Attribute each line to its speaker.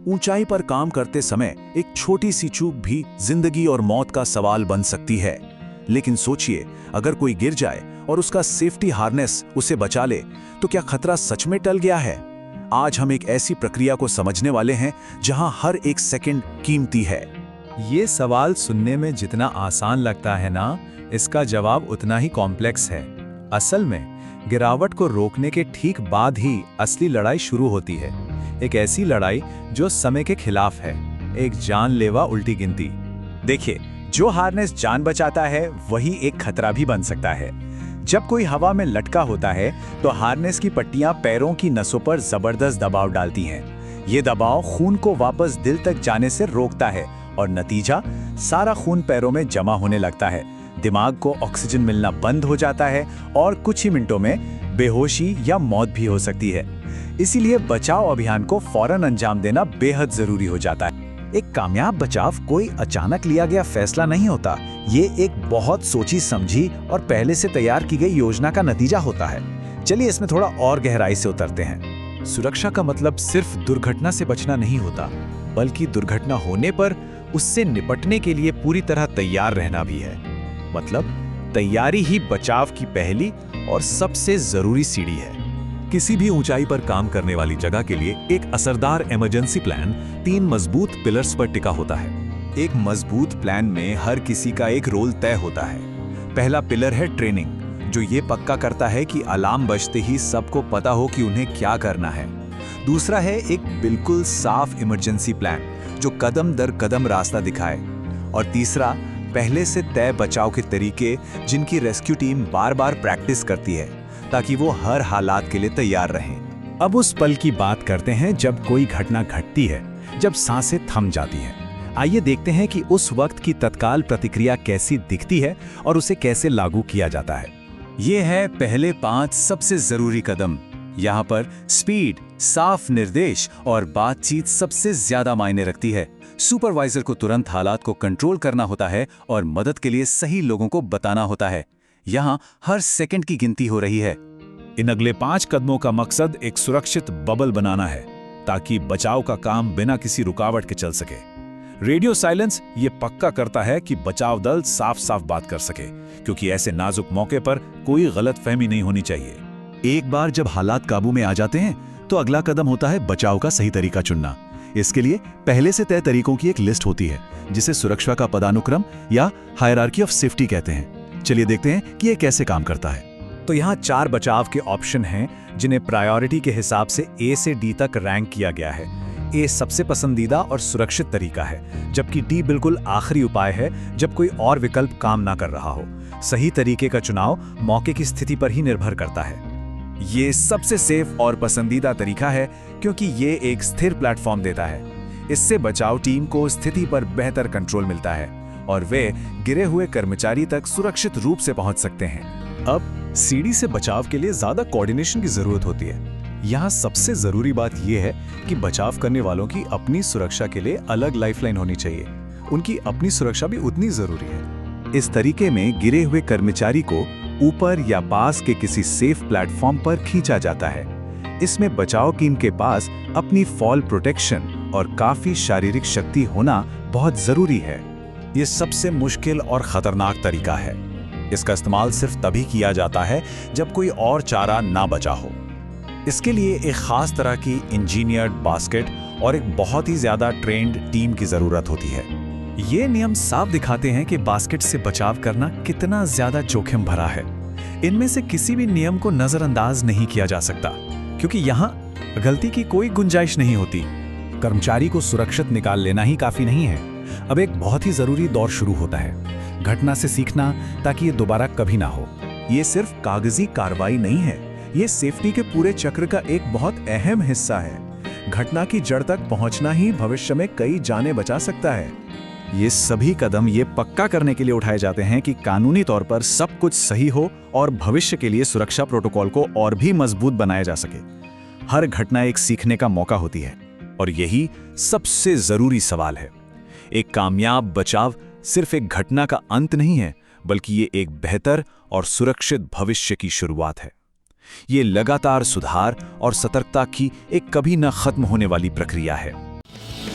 Speaker 1: ऊंचाई पर काम करते समय एक छोटी सी चूक भी जिंदगी और मौत का सवाल बन सकती है। लेकिन सोचिए, अगर कोई गिर जाए और उसका सेफ्टी हार्नेस उसे बचा ले, तो क्या खतरा सच में टल गया है? आज हम एक ऐसी प्रक्रिया को समझने वाले हैं जहां हर एक सेकंड कीमती है।
Speaker 2: ये सवाल सुनने में जितना आसान लगता है ना, इसका जवाब उतना ही कॉम्प्लेक्स है। असल में गिरावट को रोकने के ठीक बाद ही असली लड़ाई शुरू होती है। एक ऐसी लड़ाई जो समय के खिलाफ है, एक जानलेवा उल्टी गिनती। देखिए, जो हार्नेस जान बचाता है वही एक खतरा भी बन सकता है। जब कोई हवा में लटका होता है तो हार्नेस की पट्टियां पैरों की नसों पर जबरदस्त दबाव डालती हैं। ये दबाव खून को वापस दिल तक जाने से रोकता है और नतीजा, सारा खून पैरों में जमा होने लगता है। दिमाग को ऑक्सीजन मिलना बंद हो जाता है और कुछ ही मिनटों में बेहोशी या मौत भी हो सकती है। इसीलिए बचाव अभियान को फौरन अंजाम देना बेहद जरूरी हो जाता है। एक कामयाब बचाव कोई अचानक लिया गया फैसला नहीं होता। ये एक बहुत सोची समझी और पहले से तैयार की गई योजना का नतीजा होता है। चलिए इसमें थोड़ा और गहराई से उतरते हैं। सुरक्षा का मतलब सिर्फ दुर्घटना से बचना नहीं होता, बल्कि दुर्घटना होने पर उससे निपटने के लिए पूरी तरह तैयार रहना भी है। मतलब तैयारी ही बचाव की पहली और सबसे जरूरी सीढ़ी है।
Speaker 3: किसी भी ऊंचाई पर काम करने वाली जगह के लिए एक असरदार इमरजेंसी प्लान 3 मजबूत पिलर्स पर टिका होता है।
Speaker 2: एक मजबूत प्लान में हर किसी का एक रोल तय होता है। पहला पिलर है ट्रेनिंग, जो ये पक्का करता है कि अलार्म बजते ही सबको पता हो कि उन्हें क्या करना है। दूसरा है एक बिल्कुल साफ इमरजेंसी प्लान, जो कदम दर कदम रास्ता दिखाए। और तीसरा, पहले से तय बचाव के तरीके, जिनकी रेस्क्यू टीम बार बार प्रैक्टिस करती है ताकि वो हर हालात के लिए तैयार रहें।
Speaker 1: अब उस पल की बात करते हैं जब कोई घटना घटती है, जब सांसें थम जाती हैं। आइए देखते हैं कि उस वक्त की तत्काल प्रतिक्रिया कैसी दिखती है और उसे कैसे लागू किया जाता है।
Speaker 2: ये है पहले 5 सबसे जरूरी कदम। यहाँ पर स्पीड, साफ निर्देश और बातचीत सबसे ज्यादा मायने रखती है। सुपरवाइजर को तुरंत हालात को कंट्रोल करना होता है और मदद के लिए सही लोगों को बताना होता है। यहाँ हर सेकंड की गिनती हो रही है।
Speaker 1: इन अगले 5 कदमों का मकसद एक सुरक्षित बबल बनाना है, ताकि बचाव का काम बिना किसी रुकावट के चल सके। रेडियो साइलेंस ये पक्का करता है कि बचाव दल साफ साफ बात कर सके, क्योंकि ऐसे नाजुक मौके पर कोई गलतफहमी नहीं होनी चाहिए। एक बार जब हालात काबू में आ जाते हैं तो अगला कदम होता है बचाव का सही तरीका चुनना। इसके लिए पहले से तय तरीकों की एक लिस्ट होती है, जिसे सुरक्षा का पदानुक्रम या हायरार्की ऑफ सेफ्टी कहते हैं। चलिए देखते हैं कि यह कैसे काम करता है।
Speaker 2: तो यहाँ 4 बचाव के ऑप्शन हैं, जिन्हें प्रायोरिटी के हिसाब से ए से डी तक रैंक किया गया है। ए सबसे पसंदीदा और सुरक्षित तरीका है, जबकि डी बिल्कुल आखिरी उपाय है जब कोई और विकल्प काम ना कर रहा हो। सही तरीके का चुनाव मौके की स्थिति पर ही निर्भर करता है। ये सबसे सेफ और पसंदीदा तरीका है, क्योंकि ये एक स्थिर प्लेटफॉर्म देता है। इससे बचाव टीम को स्थिति पर बेहतर कंट्रोल मिलता है और वे गिरे हुए कर्मचारी तक सुरक्षित रूप से पहुंच सकते हैं। अब सीढ़ी से बचाव के लिए ज्यादा कोऑर्डिनेशन की जरूरत होती है। यहाँ सबसे जरूरी बात यह है कि बचाव करने वालों की अपनी सुरक्षा के लिए अलग लाइफलाइन होनी चाहिए। उनकी अपनी सुरक्षा भी उतनी जरूरी है।
Speaker 1: इस तरीके में गिरे हुए कर्मचारी को ऊपर या पास के किसी सेफ प्लेटफॉर्म पर खींचा जाता है। इसमें बचाव टीम के पास अपनी फॉल प्रोटेक्शन और काफी शारीरिक शक्ति होना बहुत जरूरी है।
Speaker 2: ये सबसे मुश्किल और खतरनाक तरीका है। इसका इस्तेमाल सिर्फ तभी किया जाता है जब कोई और चारा ना बचा हो। इसके लिए एक खास तरह की इंजीनियर्ड बास्केट और एक बहुत ही ज्यादा ट्रेन्ड टीम की जरूरत होती है। ये नियम साफ दिखाते हैं कि बास्केट से बचाव करना कितना ज्यादा जोखिम भरा है। इनमें से किसी भी नियम को नजरअंदाज नहीं किया जा सकता, क्योंकि यहाँ गलती की कोई गुंजाइश नहीं होती। कर्मचारी को सुरक्षित निकाल लेना ही काफी नहीं है। अब एक बहुत ही जरूरी दौर शुरू होता है, घटना से सीखना, ताकि ये दोबारा कभी ना हो।
Speaker 1: ये सिर्फ कागजी कार्रवाई नहीं है, ये सेफ्टी के पूरे चक्र का एक बहुत अहम हिस्सा है। घटना की जड़ तक पहुंचना ही भविष्य में कई जानें बचा सकता है।
Speaker 2: ये सभी कदम ये पक्का करने के लिए उठाए जाते हैं कि कानूनी तौर पर सब कुछ सही हो और भविष्य के लिए सुरक्षा प्रोटोकॉल को और भी मजबूत बनाया जा सके। हर घटना एक सीखने का मौका होती है, और यही सबसे जरूरी सवाल है। एक कामयाब बचाव सिर्फ एक घटना का अंत नहीं है, बल्कि ये एक बेहतर और सुरक्षित भविष्य की शुरुआत है। ये लगातार सुधार और सतर्कता की एक कभी न खत्म होने वाली प्रक्रिया है।
Speaker 3: है।